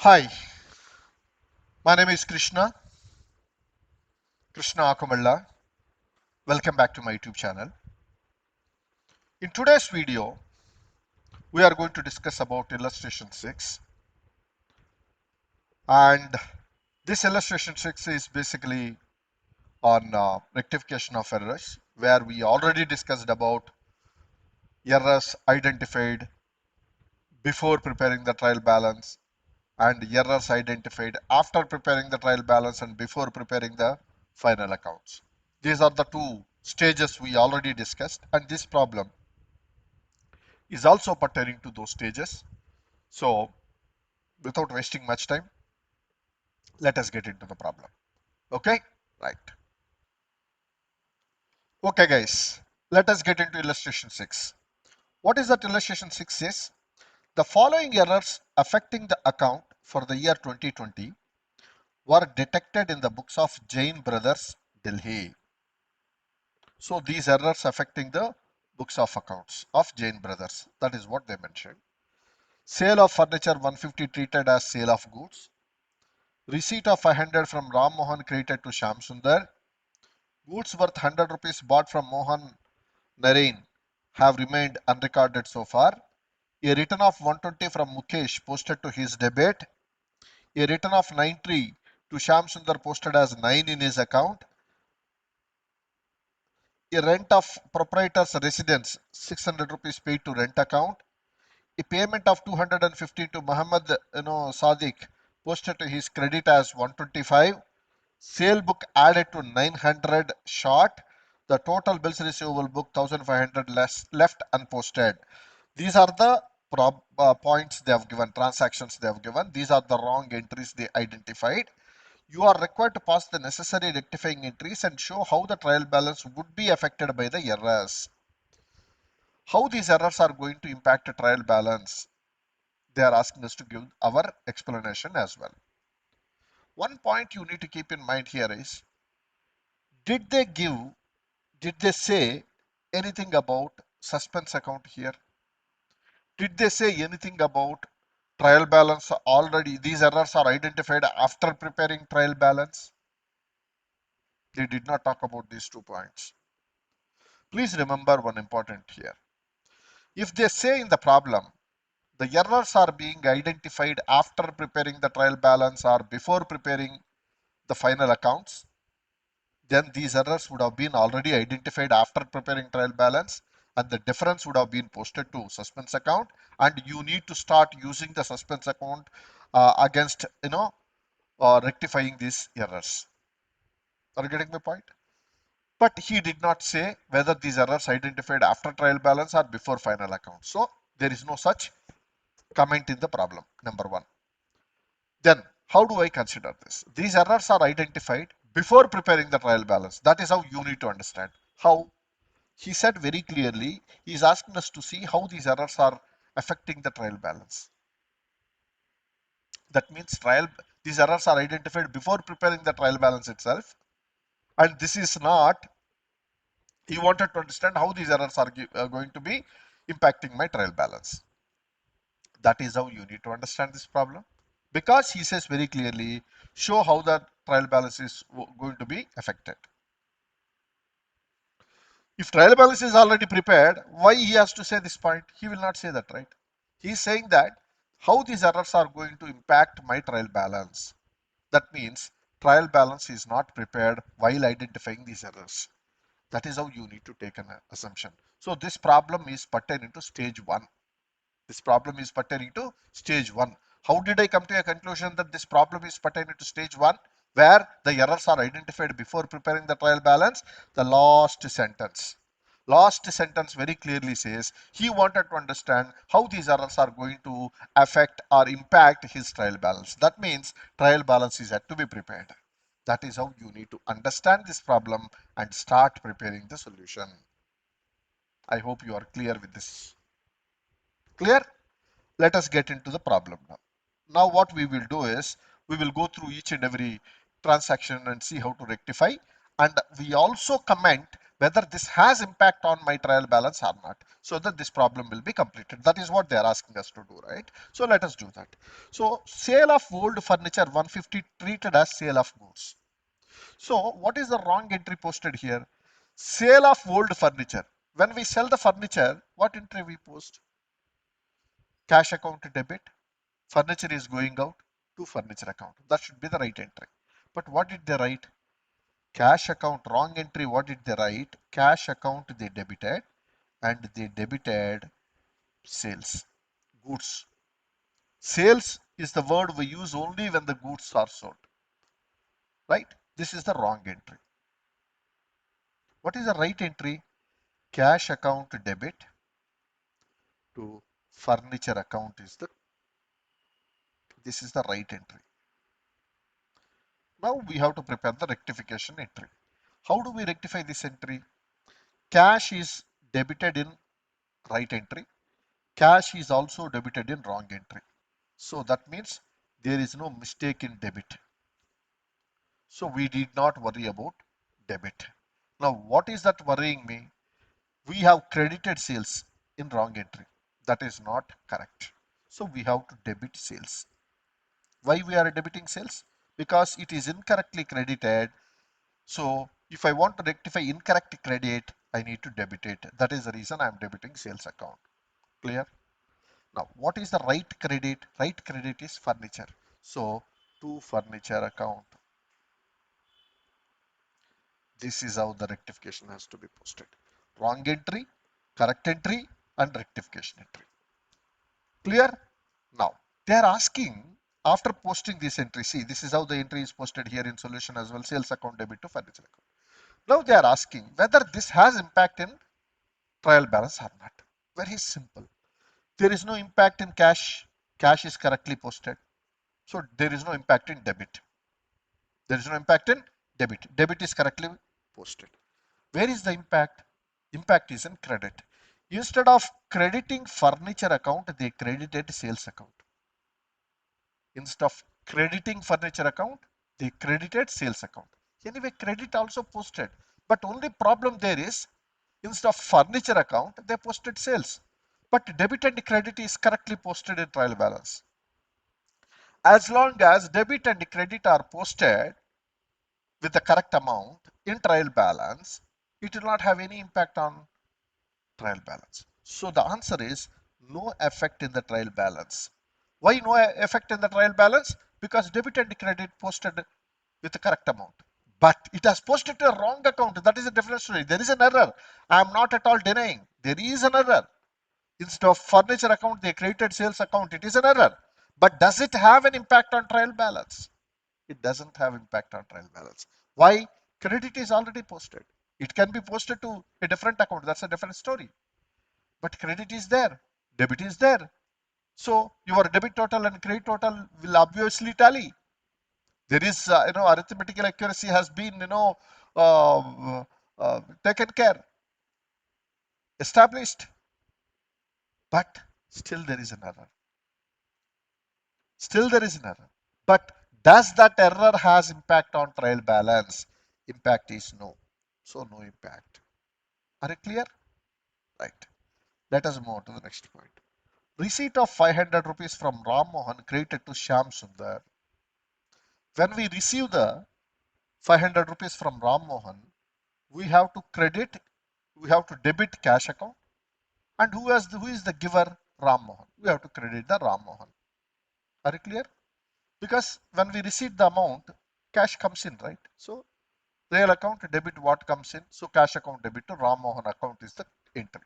Hi, my name is Krishna Akamalla. Welcome back to my YouTube channel. In today's video, we are going to discuss about illustration 6. And this illustration 6 is basically on rectification of errors, where we already discussed about errors identified before preparing the trial balance and errors identified after preparing the trial balance and before preparing the final accounts. These are the two stages we already discussed, and this problem is also pertaining to those stages. So without wasting much time, let us get into the problem. Okay, right. Okay guys, let us get into illustration 6. What is that illustration 6 is? The following errors affecting the account for the year 2020 were detected in the books of Jain Brothers, Delhi. So these errors affecting the books of accounts of Jain Brothers, that is what they mentioned. Sale of furniture 150 treated as sale of goods. Receipt of 500 from Ram Mohan credited to Sham Sundar. Goods worth 100 rupees bought from Mohan Narain have remained unrecorded so far. A return of 120 from Mukesh posted to his debit. A return of 90 to Sham Sundar posted as 9 in his account. A rent of proprietor's residence 600 rupees paid to rent account. A payment of 250 to Muhammad Sadiq posted to his credit as 125. Sale book added to 900 short. The total bills receivable book 1500 less left unposted. These are the points they have given, transactions they have given. These are the wrong entries they identified. You are required to pass the necessary rectifying entries and show how the trial balance would be affected by the errors. How these errors are going to impact a trial balance? They are asking us to give our explanation as well. One point you need to keep in mind here is, did they say anything about suspense account here? Did they say anything about trial balance already? These errors are identified after preparing trial balance. They did not talk about these 2 points. Please remember one important here. If they say in the problem, the errors are being identified after preparing the trial balance or before preparing the final accounts, then these errors would have been already identified after preparing trial balance, and the difference would have been posted to suspense account, and you need to start using the suspense account against rectifying these errors. Are you getting my point? But he did not say whether these errors identified after trial balance or before final account. So there is no such comment in the problem, number one. Then how do I consider this? These errors are identified before preparing the trial balance. That is how you need to understand. How? He said very clearly, he is asking us to see how these errors are affecting the trial balance. That means these errors are identified before preparing the trial balance itself. And this is not, he wanted to understand how these errors are going to be impacting my trial balance. That is how you need to understand this problem. Because he says very clearly, show how the trial balance is going to be affected. If trial balance is already prepared, why he has to say this point? He will not say that, right? He is saying that how these errors are going to impact my trial balance. That means trial balance is not prepared while identifying these errors. That is how you need to take an assumption. So this problem is pertaining to stage 1. This problem is pertaining to stage 1. How did I come to a conclusion that this problem is pertaining to stage 1? Where the errors are identified before preparing the trial balance? The last sentence. Last sentence very clearly says he wanted to understand how these errors are going to affect or impact his trial balance. That means trial balance is yet to be prepared. That is how you need to understand this problem and start preparing the solution. I hope you are clear with this. Clear? Let us get into the problem now. Now what we will do is, we will go through each and every transaction and see how to rectify, and we also comment whether this has impact on my trial balance or not, so that this problem will be completed. That is what they are asking us to do, right? So let us do that. So sale of old furniture 150 treated as sale of goods. So what is the wrong entry posted here? Sale of old furniture. When we sell the furniture, what entry we post? Cash account debit. Furniture is going out to furniture account. That should be the right entry. But what did they write? Cash account, wrong entry. What did they write? Cash account they debited, and they debited sales, goods. Sales is the word we use only when the goods are sold, right? This is the wrong entry. What is the right entry? Cash account debit to furniture account is this is the right entry. Now we have to prepare the rectification entry. How do we rectify this entry? Cash is debited in right entry. Cash is also debited in wrong entry. So that means there is no mistake in debit. So we did not worry about debit. Now what is that worrying me? We have credited sales in wrong entry. That is not correct. So we have to debit sales. Why we are debiting sales? Because it is incorrectly credited. So if I want to rectify incorrect credit, I need to debit it. That is the reason I am debiting sales account. Clear? Now, what is the right credit? Right credit is furniture. So to furniture account. This is how the rectification has to be posted. Wrong entry, correct entry, and rectification entry. Clear? Now, they are asking after posting this entry. See, this is how the entry is posted here in solution as well. Sales account debit to furniture account. Now they are asking whether this has impact in trial balance or not. Very simple. There is no impact in cash. Cash is correctly posted. So there is no impact in debit. There is no impact in debit. Debit is correctly posted. Where is the impact? Impact is in credit. Instead of crediting furniture account, they credited sales account. Instead of crediting furniture account, they credited sales account. Anyway, credit also posted. But only problem there is, instead of furniture account, they posted sales. But debit and credit is correctly posted in trial balance. As long as debit and credit are posted with the correct amount in trial balance, it will not have any impact on trial balance. So the answer is no effect in the trial balance. Why no effect in the trial balance? Because debit and credit posted with the correct amount. But it has posted to a wrong account. That is a different story. There is an error. I am not at all denying. There is an error. Instead of furniture account, they created sales account. It is an error. But does it have an impact on trial balance? It doesn't have impact on trial balance. Why? Credit is already posted. It can be posted to a different account. That's a different story. But credit is there. Debit is there. So your debit total and credit total will obviously tally. There is, arithmetical accuracy has been, taken care, established. But still there is an error. Still there is an error. But does that error has impact on trial balance? Impact is no. So no impact. Are you clear? Right. Let us move on to the next point. Receipt of 500 rupees from Ram Mohan credited to Shyam Sundar. When we receive the 500 rupees from Ram Mohan, we have to debit cash account. And who is the giver? Ram Mohan. We have to credit the Ram Mohan. Are you clear? Because when we receive the amount, cash comes in, right? So real account debit what comes in. So cash account debit to Ram Mohan account is the entry.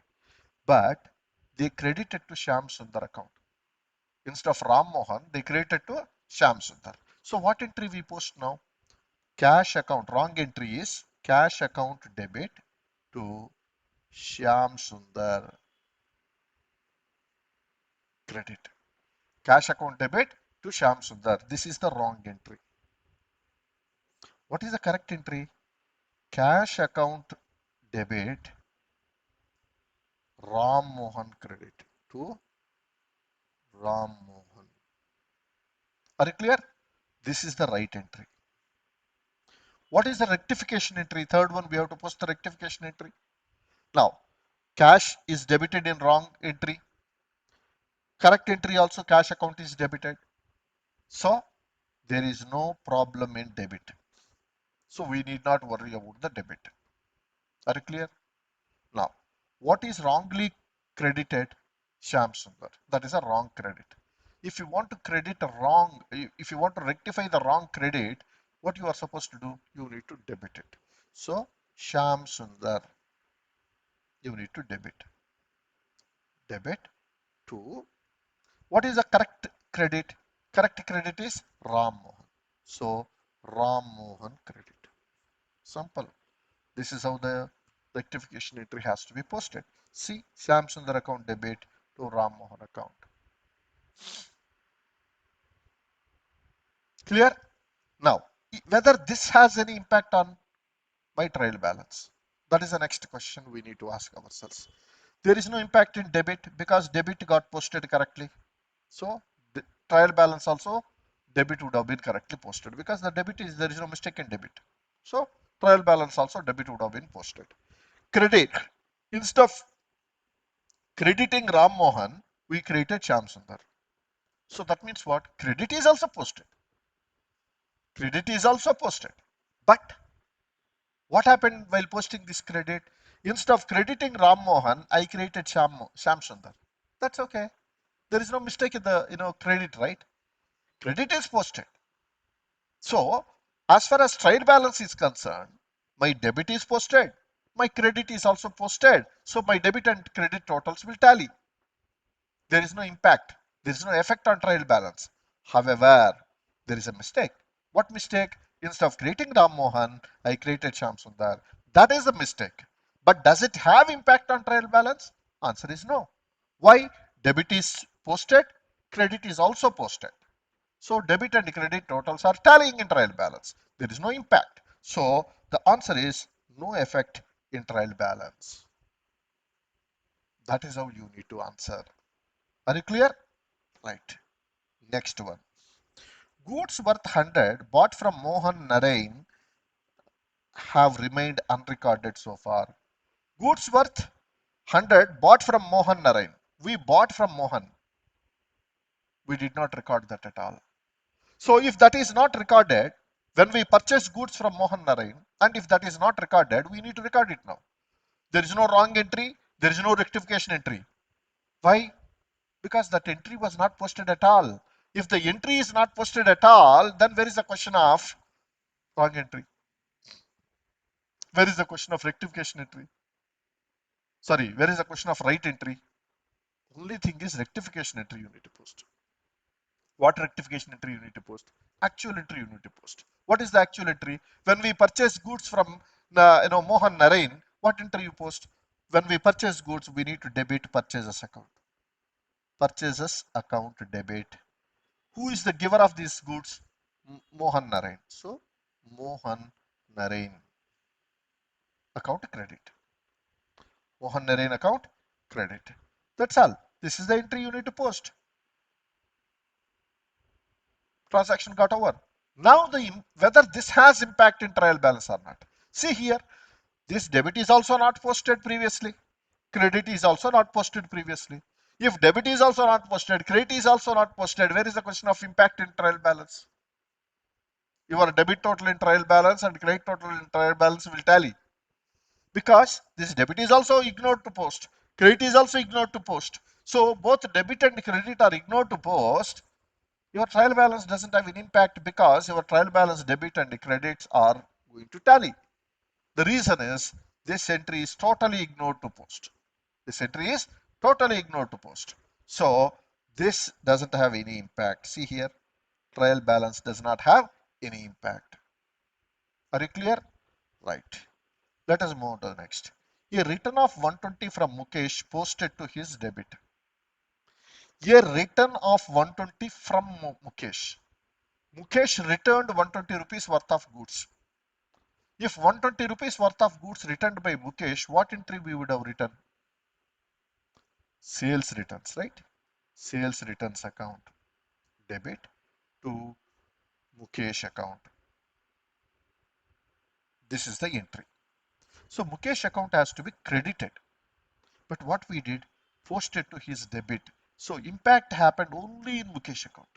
But they credited to Shyam Sundar account. Instead of Ram Mohan, they credited to Shyam Sundar. So what entry we post now? Cash account. Wrong entry is cash account debit to Shyam Sundar credit. Cash account debit to Shyam Sundar. This is the wrong entry. What is the correct entry? Cash account debit Ram Mohan credit to Ram Mohan. Are you clear? This is the right entry. What is the rectification entry? Third one, we have to post the rectification entry. Now, cash is debited in wrong entry. Correct entry also cash account is debited. So, there is no problem in debit. So, we need not worry about the debit. Are you clear? Now, what is wrongly credited? Sham Sundar. That is a wrong credit. If you want to credit a wrong, if you want to rectify the wrong credit, what you are supposed to do? You need to debit it. So, Sham Sundar, you need to debit. Debit to, what is the correct credit? Correct credit is Ram Mohan. So, Ram Mohan credit. Simple. This is how the rectification entry has to be posted. See, Sham Sundar account debit to Ram Mohan account. Clear? Now, whether this has any impact on my trial balance? That is the next question we need to ask ourselves. There is no impact in debit because debit got posted correctly. So, the trial balance also debit would have been correctly posted because the debit is, there is no mistake in debit. So, trial balance also debit would have been posted. Credit. Instead of crediting Ram Mohan, we created Sham Sundar. So that means what? Credit is also posted. Credit is also posted. But what happened while posting this credit? Instead of crediting Ram Mohan, I created Sham Sundar. That's okay. There is no mistake in the credit, right? Credit is posted. So as far as trade balance is concerned, my debit is posted. My credit is also posted. So my debit and credit totals will tally. There is no impact. There is no effect on trial balance. However, there is a mistake. What mistake? Instead of creating Ram Mohan, I created Sham Sundar. That is the mistake. But does it have impact on trial balance? Answer is no. Why? Debit is posted, credit is also posted. So debit and credit totals are tallying in trial balance. There is no impact. So the answer is no effect in trial balance. That is how you need to answer. Are you clear? Right. Next one. Goods worth 100 bought from Mohan Narain have remained unrecorded so far. Goods worth 100 bought from Mohan Narain. We bought from Mohan. We did not record that at all. So if that is not recorded, when we purchase goods from Mohan Narain, and if that is not recorded, we need to record it now. There is no wrong entry. There is no rectification entry. Why? Because that entry was not posted at all. If the entry is not posted at all, then where is the question of wrong entry? Where is the question of rectification entry? Sorry, where is the question of right entry? Only thing is rectification entry you need to post. What rectification entry you need to post? Actual entry you need to post. What is the actual entry? When we purchase goods from Mohan Narain, what entry you post? When we purchase goods, we need to debit purchases account. Purchases account debit. Who is the giver of these goods? Mohan Narain. So Mohan Narain account credit. Mohan Narain account credit. That's all. This is the entry you need to post. Transaction got over. Now whether this has impact in trial balance or not. See here, this debit is also not posted previously. Credit is also not posted previously. If debit is also not posted, credit is also not posted, where is the question of impact in trial balance? Your debit total in trial balance and credit total in trial balance will tally. Because this debit is also ignored to post. Credit is also ignored to post. So both debit and credit are ignored to post. Your trial balance doesn't have an impact because your trial balance debit and credits are going to tally. The reason is this entry is totally ignored to post. This entry is totally ignored to post. So this doesn't have any impact. See here, trial balance does not have any impact. Are you clear? Right. Let us move to the next. A return of 120 from Mukesh posted to his debit. A return of 120 from Mukesh. Mukesh returned 120 rupees worth of goods. If 120 rupees worth of goods returned by Mukesh, what entry we would have written? Sales returns, right? Sales returns account debit to Mukesh account. This is the entry. So Mukesh account has to be credited. But what we did, posted to his debit. So impact happened only in Mukesh account.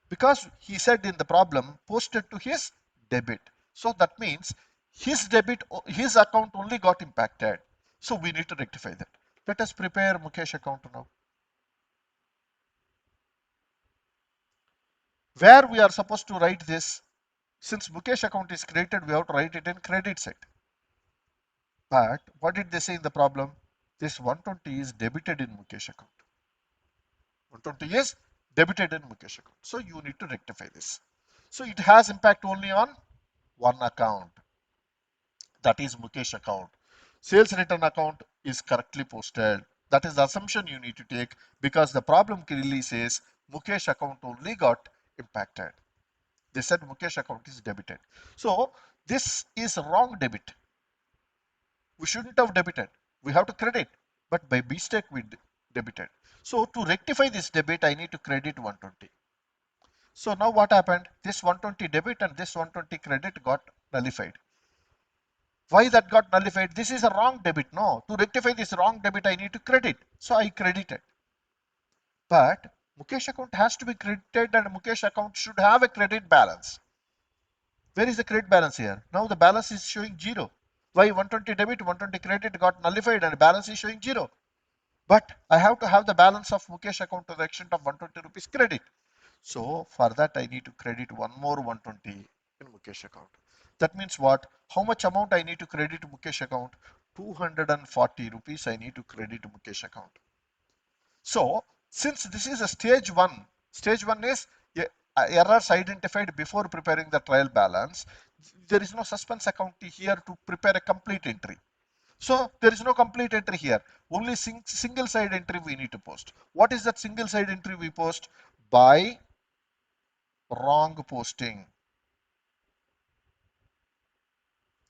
Because he said in the problem, posted to his debit. So that means his debit, his account only got impacted. So we need to rectify that. Let us prepare Mukesh account now. Where we are supposed to write this, since Mukesh account is created, we have to write it in credit side. But what did they say in the problem? This 120 is debited in Mukesh account. 120 is debited in Mukesh account. So you need to rectify this. So it has impact only on one account. That is Mukesh account. Sales return account is correctly posted. That is the assumption you need to take because the problem clearly says Mukesh account only got impacted. They said Mukesh account is debited. So this is wrong debit. We shouldn't have debited. We have to credit. But by mistake we debited. So to rectify this debit, I need to credit 120. So now what happened? This 120 debit and this 120 credit got nullified. Why that got nullified? This is a wrong debit. No, to rectify this wrong debit, I need to credit. So I credited. But Mukesh account has to be credited and Mukesh account should have a credit balance. Where is the credit balance here? Now the balance is showing 0. Why 120 debit, 120 credit got nullified and balance is showing 0. But I have to have the balance of Mukesh account to the extent of 120 rupees credit. So for that I need to credit one more 120 in Mukesh account. That means what? How much amount I need to credit to Mukesh account? 240 rupees I need to credit to Mukesh account. So since this is a stage one is errors identified before preparing the trial balance. There is no suspense account here to prepare a complete entry. So there is no complete entry here. Only single side entry we need to post. What is that single side entry we post? By wrong posting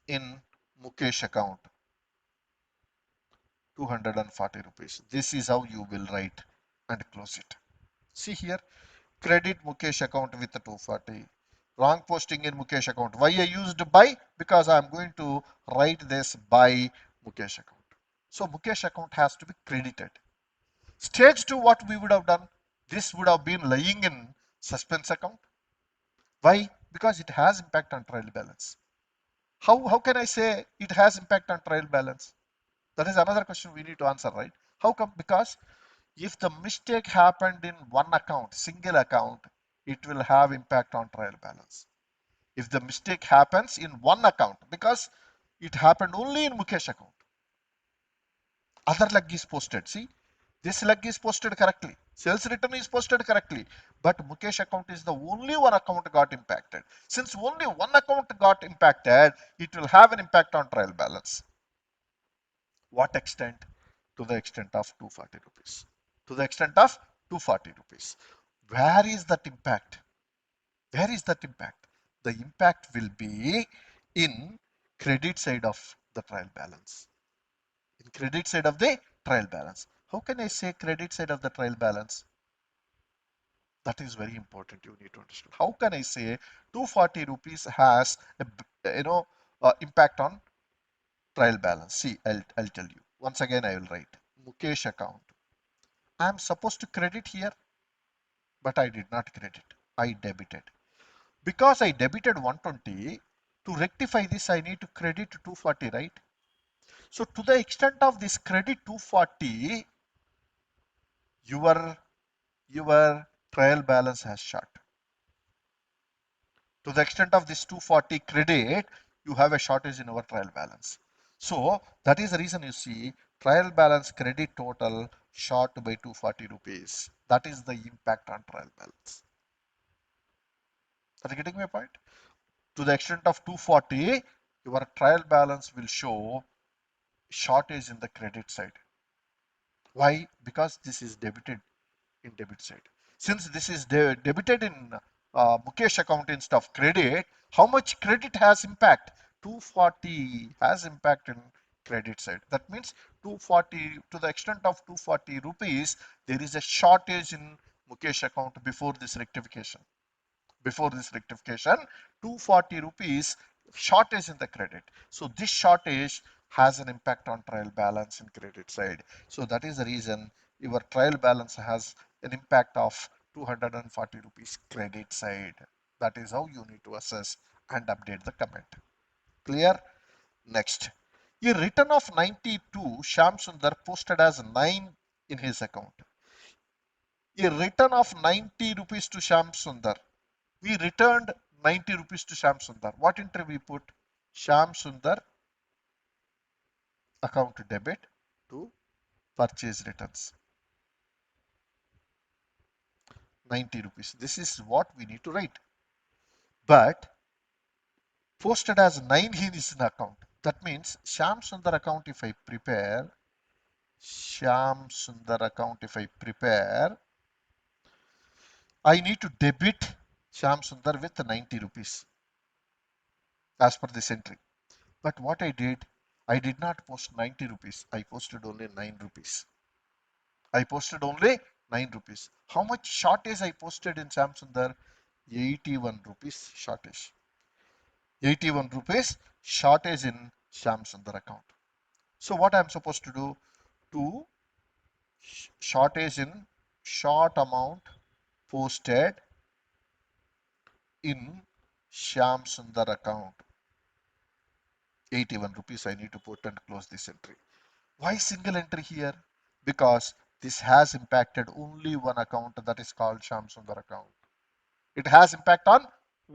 in Mukesh account, 240 rupees. This is how you will write and close it. See here, credit Mukesh account with the 240. Wrong posting in Mukesh account. Why I used by? Because I am going to write this by Mukesh account. So Mukesh account has to be credited. Stage 2, what we would have done? This would have been lying in suspense account. Why? Because it has impact on trial balance. How can I say it has impact on trial balance? That is another question we need to answer, right? How come? Because if the mistake happened in one account, single account, it will have impact on trial balance. If the mistake happens in one account, because it happened only in Mukesh account, other leg is posted. See, this leg is posted correctly. Sales return is posted correctly. But Mukesh account is the only one account got impacted. Since only one account got impacted, it will have an impact on trial balance. What extent? To the extent of 240 rupees. To the extent of 240 rupees. Where is that impact? Where is that impact? The impact will be in credit side of the trial balance. In credit side of the trial balance. How can I say credit side of the trial balance? That is very important. You need to understand. How can I say 240 rupees has a impact on trial balance? See, I'll tell you. Once again, I will write Mukesh account. I am supposed to credit here, but I did not credit. I debited. Because I debited 120, to rectify this, I need to credit 240, right? So to the extent of this credit 240, your trial balance has shot. To the extent of this 240 credit, you have a shortage in our trial balance. So that is the reason you see trial balance credit total short by 240 rupees. That is the impact on trial balance. Are you getting my point? To the extent of 240, your trial balance will show shortage in the credit side. Why? Because this is debited in debit side. Since this is debited in Mukesh account instead of credit, how much credit has impact? 240 has impact in credit side. That means 240, to the extent of 240 rupees, there is a shortage in Mukesh account before this rectification. Before this rectification, 240 rupees shortage in the credit. So this shortage has an impact on trial balance in credit side. So that is the reason your trial balance has an impact of 240 rupees credit side. That is how you need to assess and update the comment. Clear? Next. A return of 92 Sham Sundar posted as 9 in his account. A return of 90 rupees to Sham Sundar. We returned 90 rupees to Sham Sundar. What entry we put? Sham Sundar account debit to purchase returns. 90 rupees. This is what we need to write. But posted as 9 in his account. That means Sham Sundar account if I prepare, Sham Sundar account if I prepare, I need to debit Sham Sundar with 90 rupees as per this entry. But what I did not post 90 rupees. I posted only 9 rupees. I posted only 9 rupees. How much shortage I posted in Sham Sundar? 81 rupees shortage. 81 rupees shortage in Sham Sundar account. So what I'm supposed to do? To shortage in short amount posted in Sham Sundar account. 81 rupees I need to put and close this entry. Why single entry here? Because this has impacted only one account, that is called Sham Sundar account. It has impact on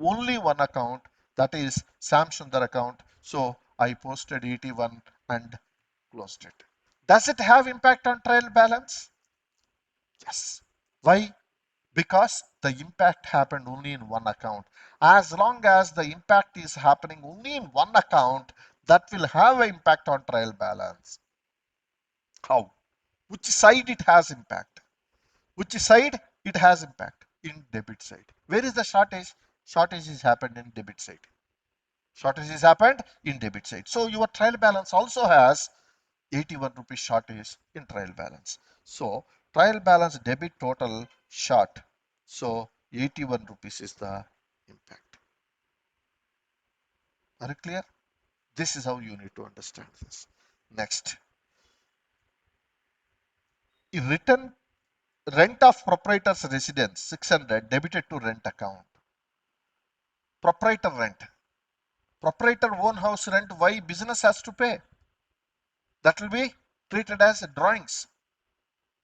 only one account, that is Sham Sundar account. So I posted 81 and closed it. Does it have impact on trial balance? Yes. Why? Because the impact happened only in one account. As long as the impact is happening only in one account, that will have an impact on trial balance. How? Which side it has impact? Which side it has impact? In debit side. Where is the shortage? Shortage is happened in debit side. Shortage is happened in debit side. So your trial balance also has 81 rupees shortage in trial balance. So trial balance debit total short. So 81 rupees is the impact. Are you clear? This is how you need to understand this. Next. Written rent of proprietor's residence 600 debited to rent account. Proprietor rent. Proprietor own house rent, why business has to pay? That will be treated as drawings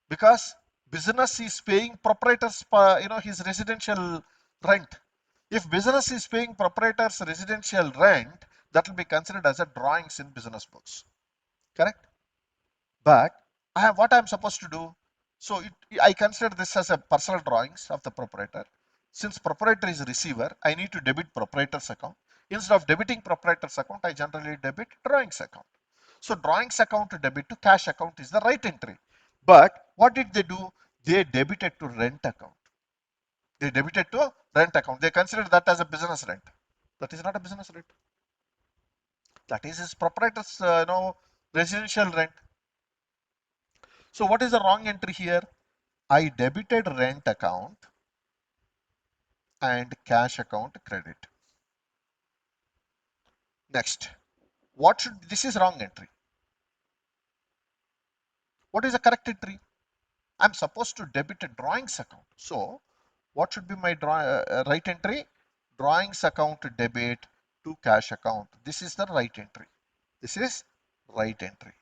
because business is paying proprietor's his residential rent. If business is paying proprietor's residential rent, that will be considered as a drawings in business books. Correct? But what I'm supposed to do? So I consider this as a personal drawings of the proprietor. Since proprietor is receiver, I need to debit proprietor's account. Instead of debiting proprietor's account, I generally debit drawings account. So drawings account to debit to cash account is the right entry. But what did they do? They debited to rent account. They debited to rent account. They considered that as a business rent. That is not a business rent. That is his proprietor's residential rent. So what is the wrong entry here? I debited rent account and cash account credit. Next, this is wrong entry. What is the correct entry? I'm supposed to debit a drawings account. So what should be my right entry? Drawings account debit to cash account. This is the right entry. This is right entry.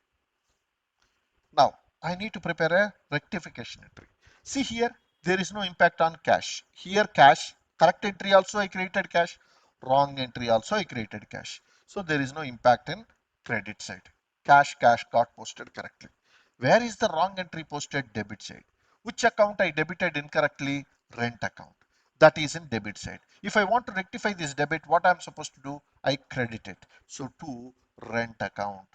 Now I need to prepare a rectification entry. See here, there is no impact on cash. Here cash, correct entry also I created cash, wrong entry also I created cash. So there is no impact in credit side. Cash got posted correctly. Where is the wrong entry posted? Debit side. Which account I debited incorrectly? Rent account. That is in debit side. If I want to rectify this debit, what I'm supposed to do? I credit it. So to rent account.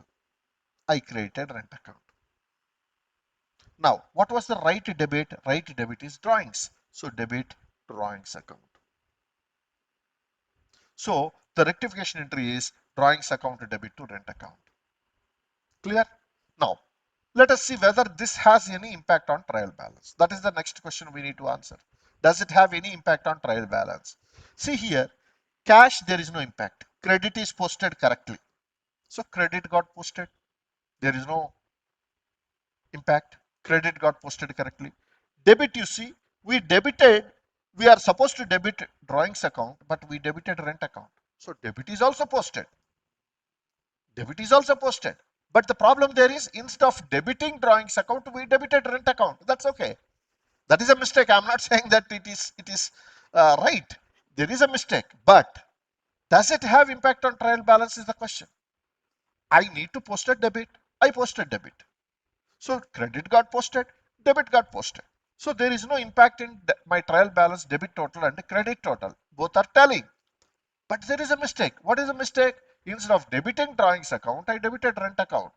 I created rent account. Now, what was the right debit? Right debit is drawings. So debit drawings account. So the rectification entry is drawings account debit to rent account. Clear? Now, let us see whether this has any impact on trial balance. That is the next question we need to answer. Does it have any impact on trial balance? See here, cash there is no impact. credit is posted correctly. So credit got posted. There is no impact. Credit got posted correctly. Debit, you see, we are supposed to debit drawings account, but we debited rent account. So debit is also posted. Debit is also posted. But the problem there is, instead of debiting drawings account, we debited rent account. That's okay. That is a mistake. I'm not saying that it is right. There is a mistake, but does it have impact on trial balance is the question. I need to post a debit. I posted debit. So credit got posted, debit got posted. So there is no impact in my trial balance debit total and credit total. Both are tallying. But there is a mistake. What is the mistake? Instead of debiting drawings account, I debited rent account.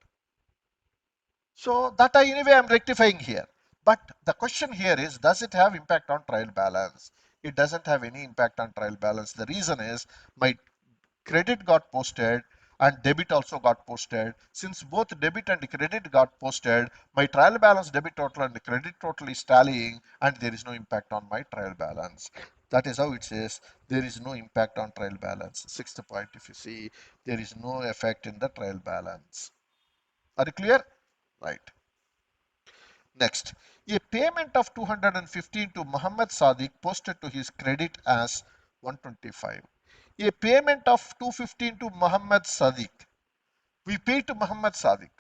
So that anyway I'm rectifying here. But the question here is, does it have impact on trial balance? It doesn't have any impact on trial balance. The reason is my credit got posted and debit also got posted. Since both debit and credit got posted, my trial balance debit total and credit total is tallying, and there is no impact on my trial balance. That is how it says there is no impact on trial balance. Sixth point, if you see, there is no effect in the trial balance. Are you clear? Right. Next, a payment of 215 to Muhammad Sadiq posted to his credit as 125. A payment of 215 to Muhammad Sadiq. We pay to Muhammad Sadiq.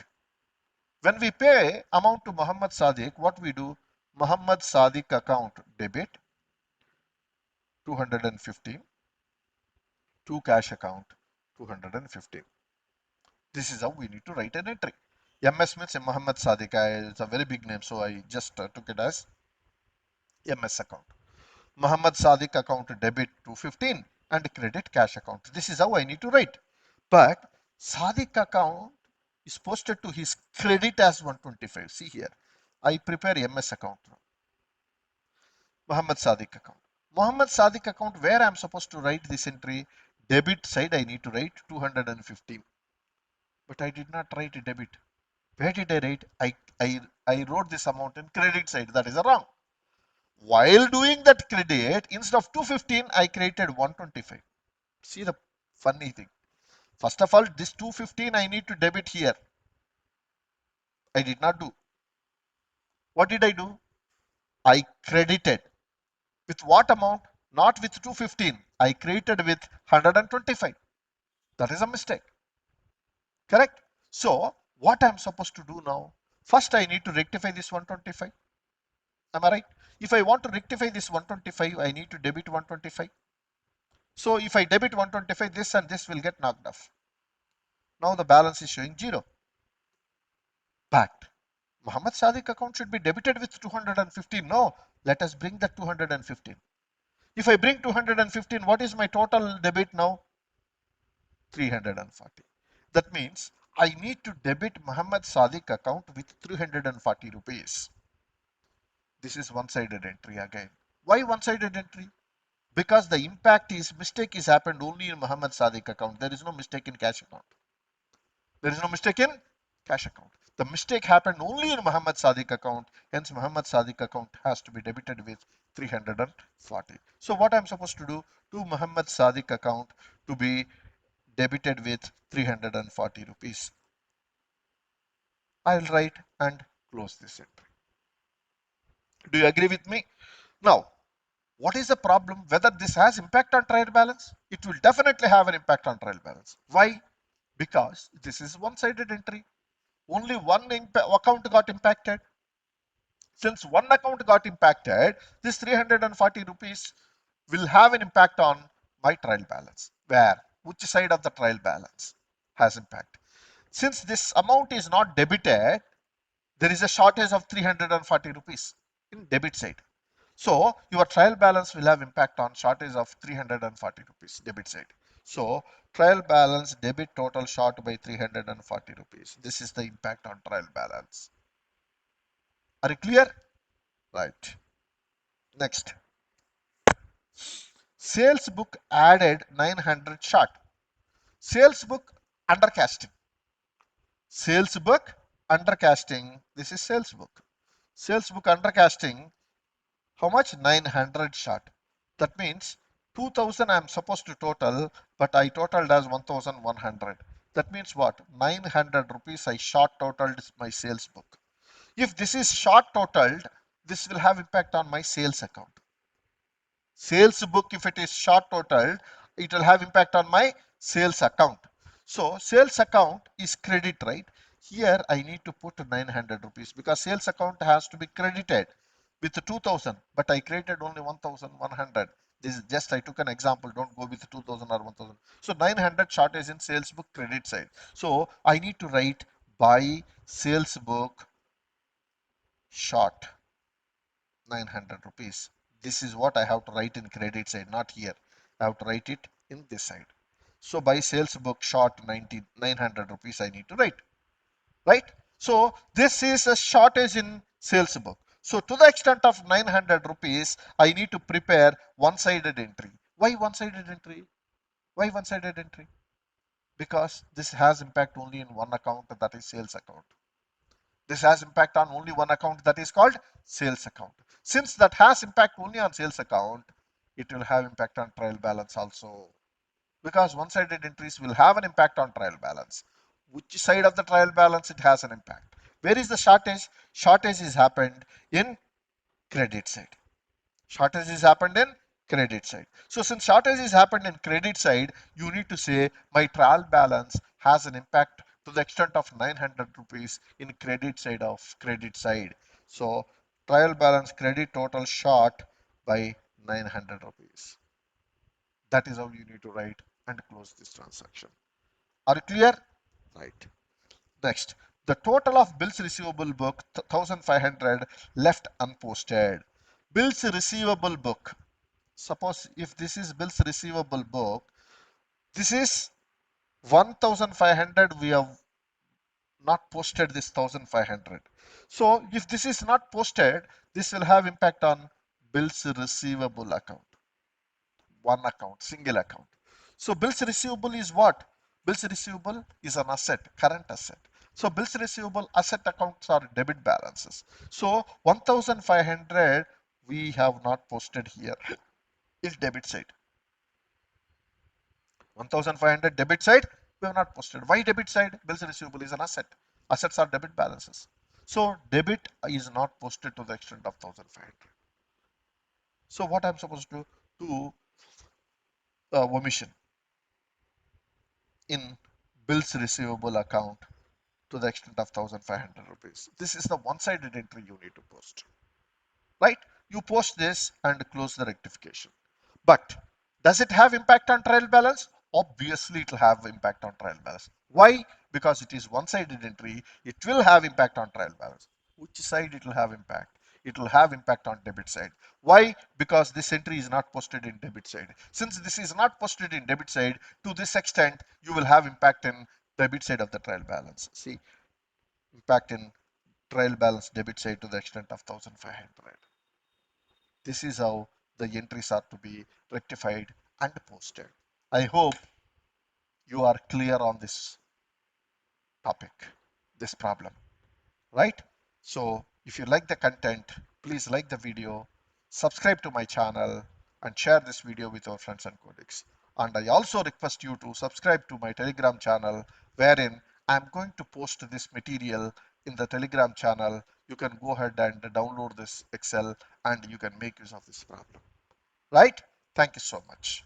When we pay amount to Muhammad Sadiq, what we do? Muhammad Sadiq account debit 215 to cash account 215. This is how we need to write an entry. MS means Muhammad Sadiq. It's a very big name, so I just took it as MS account. Muhammad Sadiq account debit 215 and credit cash account. This is how I need to write. But Sadiq account is posted to his credit as 125. See here, I prepare MS account now. Muhammad Sadiq account. Muhammad Sadiq account, where I am supposed to write this entry, debit side I need to write 215. But I did not write debit. Where did I write? I wrote this amount in credit side. That is wrong. While doing that credit, instead of 215, I created 125. See the funny thing. First of all, this 215 I need to debit here. I did not do. What did I do? I credited. With what amount? Not with 215. I created with 125. That is a mistake. Correct? So, what I am supposed to do now? First, I need to rectify this 125. Am I right? If I want to rectify this 125, I need to debit 125. So, if I debit 125, this and this will get knocked off. Now the balance is showing 0. But Muhammad Sadiq account should be debited with 215. No, let us bring that 215. If I bring 215, what is my total debit now? 340. That means I need to debit Muhammad Sadiq account with 340 rupees. This is one-sided entry again. Why one-sided entry? Because the impact is mistake is happened only in Muhammad Sadiq account. There is no mistake in cash account. There is no mistake in cash account. The mistake happened only in Muhammad Sadiq account. Hence, Muhammad Sadiq account has to be debited with 340. So what I'm supposed to do? To Muhammad Sadiq account to be debited with 340 rupees. I'll write and close this entry. Do you agree with me? Now, what is the problem? Whether this has impact on trial balance? It will definitely have an impact on trial balance. Why? Because this is one-sided entry. Only one account got impacted. Since one account got impacted, this 340 rupees will have an impact on my trial balance. Where? Which side of the trial balance has impact? Since this amount is not debited, there is a shortage of 340 rupees in debit side. So your trial balance will have impact on shortage of 340 rupees debit side. So trial balance debit total short by 340 rupees. This is the impact on trial balance. Are you clear? Right. Next. Sales book added 900 short. Sales book undercasting. Sales book undercasting. This is sales book. Sales book undercasting. How much? 900 short. That means 2000 I'm supposed to total, but I totaled as 1100. That means what? 900 rupees I short totaled my sales book. If this is short totaled, this will have impact on my sales account. Sales book, if it is short totaled, it will have impact on my sales account. So sales account is credit, right? Here I need to put 900 rupees because sales account has to be credited with 2000, but I created only 1100. This is just, I took an example, don't go with 2000 or 1000. So 900 shortage in sales book credit side. So I need to write by sales book short 900 rupees. This is what I have to write in credit side, not here. I have to write it in this side. So by sales book short 900 rupees I need to write, right? So this is a shortage in sales book. So to the extent of 900 rupees, I need to prepare one-sided entry. Why one-sided entry? Why one-sided entry? Because this has impact only in one account, that is sales account. This has impact on only one account, that is called sales account. Since that has impact only on sales account, it will have impact on trial balance also. Because one-sided entries will have an impact on trial balance. Which side of the trial balance it has an impact? Where is the shortage? Shortage is happened in credit side. Shortage is happened in credit side. So since shortage is happened in credit side, you need to say my trial balance has an impact to the extent of 900 rupees in credit side of credit side. So trial balance credit total short by 900 rupees. That is how you need to write and close this transaction. Are you clear? Right. Next, the total of bills receivable book 1500 left unposted. Bills receivable book. Suppose if this is bills receivable book, this is 1500, we have not posted this 1500. So if this is not posted, this will have impact on bills receivable account. One account, single account. So bills receivable is what? Bills receivable is an asset, current asset. So bills receivable asset accounts are debit balances. So 1500 we have not posted here is debit side. 1500 debit side we have not posted. Why debit side? Bills receivable is an asset. Assets are debit balances. So debit is not posted to the extent of 1500. So what I'm supposed to do? Omission in bills receivable account to the extent of 1500 rupees. This is the one-sided entry you need to post, right? You post this and close the rectification. But does it have impact on trial balance? Obviously it will have impact on trial balance. Why? Because it is one-sided entry, it will have impact on trial balance. Which side it will have impact? It will have impact on debit side. Why? Because this entry is not posted in debit side. Since this is not posted in debit side, to this extent you will have impact in debit side of the trial balance. See, impact in trial balance debit side to the extent of 1500. This is how the entries are to be rectified and posted. I hope you are clear on this topic, this problem, right? So if you like the content, please like the video, subscribe to my channel and share this video with your friends and colleagues. And I also request you to subscribe to my Telegram channel wherein I'm going to post this material in the Telegram channel. You can go ahead and download this Excel and you can make use of this problem, right? Thank you so much.